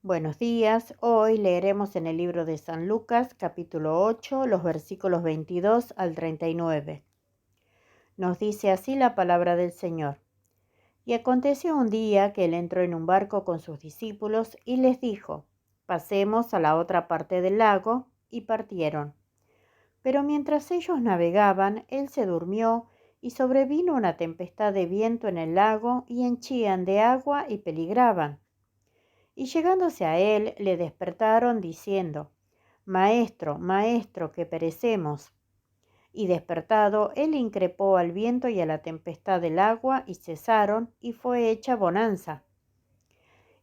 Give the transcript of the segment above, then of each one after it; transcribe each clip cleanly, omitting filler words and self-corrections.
Buenos días, hoy leeremos en el libro de San Lucas, capítulo 8, los versículos 22 al 39. Nos dice así la palabra del Señor. Y aconteció un día que él entró en un barco con sus discípulos y les dijo, pasemos a la otra parte del lago, y partieron. Pero mientras ellos navegaban, él se durmió, y sobrevino una tempestad de viento en el lago, y henchían de agua y peligraban. Y llegándose a él, le despertaron diciendo, Maestro, maestro, que perecemos. Y despertado, él increpó al viento y a la tempestad del agua, y cesaron, y fue hecha bonanza.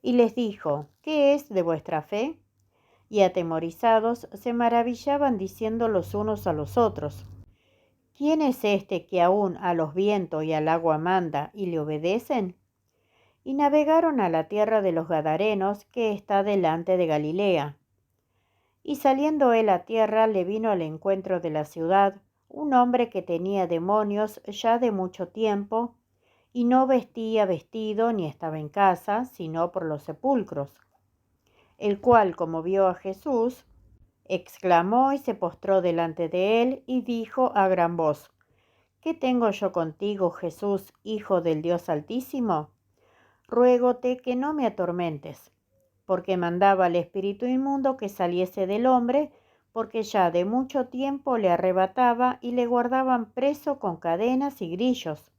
Y les dijo, ¿qué es de vuestra fe? Y atemorizados se maravillaban diciendo los unos a los otros, ¿quién es este que aún a los vientos y al agua manda y le obedecen? Y navegaron a la tierra de los Gadarenos, que está delante de Galilea. Y saliendo él a tierra, le vino al encuentro de la ciudad un hombre que tenía demonios ya de mucho tiempo, y no vestía vestido ni estaba en casa, sino por los sepulcros. El cual, como vio a Jesús, exclamó y se postró delante de él, y dijo a gran voz, ¿qué tengo yo contigo, Jesús, Hijo del Dios Altísimo? Ruégote que no me atormentes, porque mandaba al espíritu inmundo que saliese del hombre, porque ya de mucho tiempo le arrebataba y le guardaban preso con cadenas y grillos.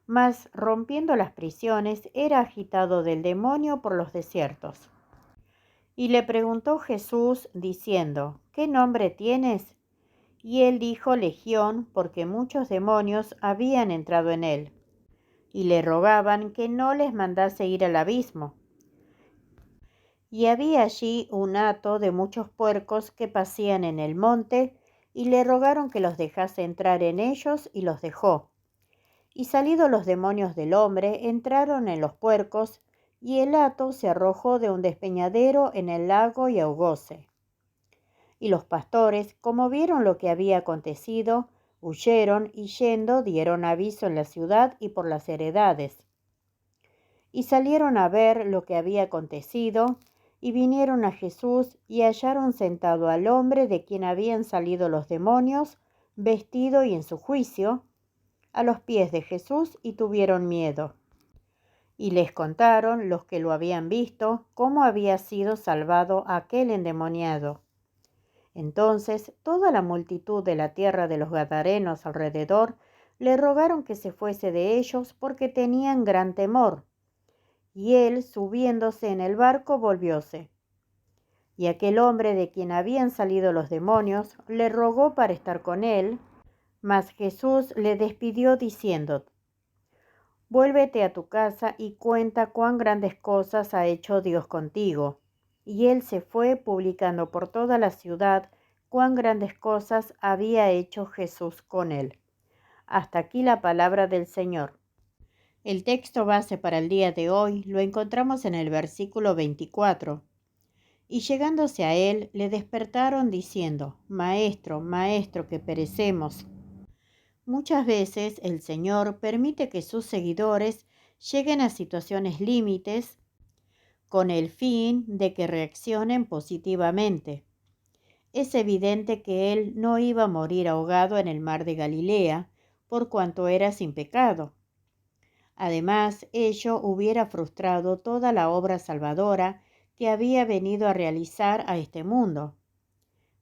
Mas, rompiendo las prisiones, era agitado del demonio por los desiertos. Y le preguntó Jesús, diciendo, ¿qué nombre tienes? Y él dijo Legión, porque muchos demonios habían entrado en él. Y le rogaban que no les mandase ir al abismo. Y había allí un hato de muchos puercos que pacían en el monte, y le rogaron que los dejase entrar en ellos, y los dejó. Y salidos los demonios del hombre, entraron en los puercos, y el hato se arrojó de un despeñadero en el lago y ahogóse. Y los pastores, como vieron lo que había acontecido, huyeron y yendo dieron aviso en la ciudad y por las heredades. Y salieron a ver lo que había acontecido, y vinieron a Jesús, y hallaron sentado al hombre de quien habían salido los demonios, vestido y en su juicio, a los pies de Jesús, y tuvieron miedo. Y les contaron los que lo habían visto, cómo había sido salvado aquel endemoniado. Entonces toda la multitud de la tierra de los Gadarenos alrededor le rogaron que se fuese de ellos, porque tenían gran temor. Y él, subiéndose en el barco, volvióse. Y aquel hombre de quien habían salido los demonios le rogó para estar con él, mas Jesús le despidió diciendo, vuélvete a tu casa y cuenta cuán grandes cosas ha hecho Dios contigo. Y él se fue publicando por toda la ciudad cuán grandes cosas había hecho Jesús con él. Hasta aquí la palabra del Señor. El texto base para el día de hoy lo encontramos en el versículo 24. Y llegándose a él, le despertaron diciendo, Maestro, maestro, que perecemos. Muchas veces el Señor permite que sus seguidores lleguen a situaciones límites con el fin de que reaccionen positivamente. Es evidente que él no iba a morir ahogado en el mar de Galilea, por cuanto era sin pecado. Además, ello hubiera frustrado toda la obra salvadora que había venido a realizar a este mundo.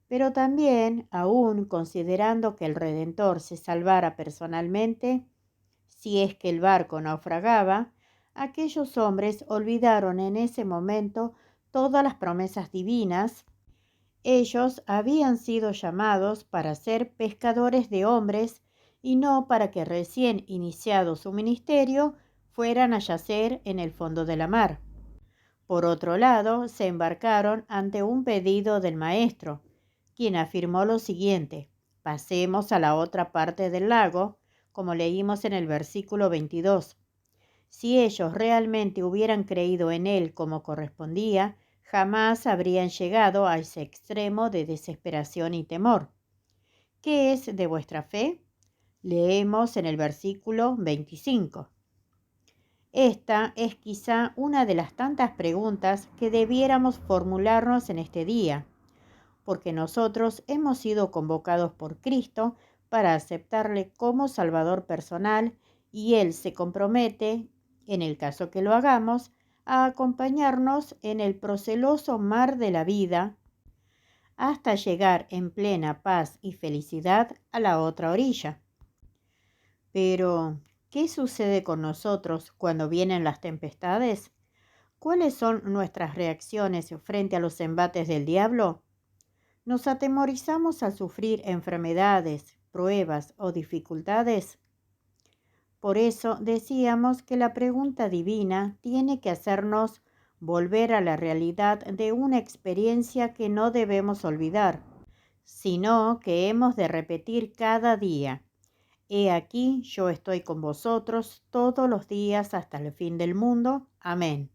Pero también, aún considerando que el Redentor se salvara personalmente, si es que el barco naufragaba, aquellos hombres olvidaron en ese momento todas las promesas divinas. Ellos habían sido llamados para ser pescadores de hombres y no para que recién iniciado su ministerio fueran a yacer en el fondo de la mar. Por otro lado, se embarcaron ante un pedido del maestro, quien afirmó lo siguiente, pasemos a la otra parte del lago, como leímos en el versículo 22. Si ellos realmente hubieran creído en él como correspondía, jamás habrían llegado a ese extremo de desesperación y temor. ¿Qué es de vuestra fe? Leemos en el versículo 25. Esta es quizá una de las tantas preguntas que debiéramos formularnos en este día, porque nosotros hemos sido convocados por Cristo para aceptarle como Salvador personal y Él se compromete, en el caso que lo hagamos, a acompañarnos en el proceloso mar de la vida hasta llegar en plena paz y felicidad a la otra orilla. Pero, ¿qué sucede con nosotros cuando vienen las tempestades? ¿Cuáles son nuestras reacciones frente a los embates del diablo? ¿Nos atemorizamos al sufrir enfermedades, pruebas o dificultades? Por eso decíamos que la pregunta divina tiene que hacernos volver a la realidad de una experiencia que no debemos olvidar, sino que hemos de repetir cada día. He aquí, yo estoy con vosotros todos los días hasta el fin del mundo. Amén.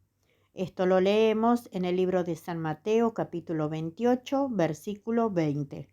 Esto lo leemos en el libro de San Mateo, capítulo 28, versículo 20.